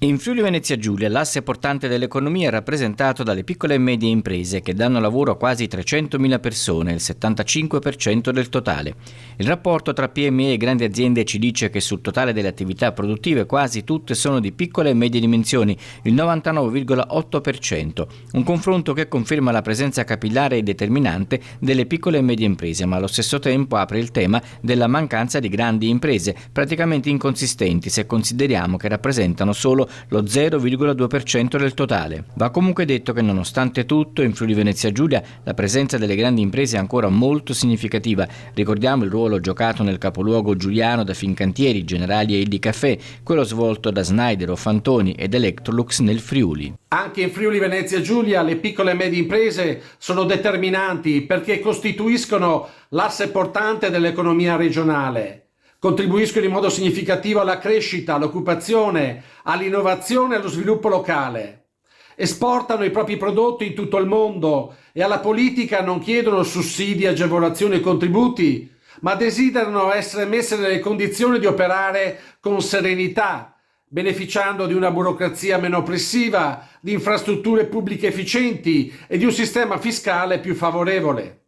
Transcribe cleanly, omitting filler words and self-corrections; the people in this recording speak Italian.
In Friuli Venezia Giulia l'asse portante dell'economia è rappresentato dalle piccole e medie imprese che danno lavoro a quasi 300.000 persone, il 75% del totale. Il rapporto tra PMI e grandi aziende ci dice che sul totale delle attività produttive quasi tutte sono di piccole e medie dimensioni, il 99,8%, un confronto che conferma la presenza capillare e determinante delle piccole e medie imprese, ma allo stesso tempo apre il tema della mancanza di grandi imprese, praticamente inconsistenti se consideriamo che rappresentano solo lo 0,2% del totale. Va comunque detto che nonostante tutto in Friuli Venezia Giulia la presenza delle grandi imprese è ancora molto significativa. Ricordiamo il ruolo giocato nel capoluogo giuliano da Fincantieri, Generali e Illy Caffè, quello svolto da Schneider, Fantoni ed Electrolux nel Friuli. Anche in Friuli Venezia Giulia le piccole e medie imprese sono determinanti perché costituiscono l'asse portante dell'economia regionale. Contribuiscono in modo significativo alla crescita, all'occupazione, all'innovazione e allo sviluppo locale. Esportano i propri prodotti in tutto il mondo e alla politica non chiedono sussidi, agevolazioni e contributi, ma desiderano essere messe nelle condizioni di operare con serenità, beneficiando di una burocrazia meno oppressiva, di infrastrutture pubbliche efficienti e di un sistema fiscale più favorevole.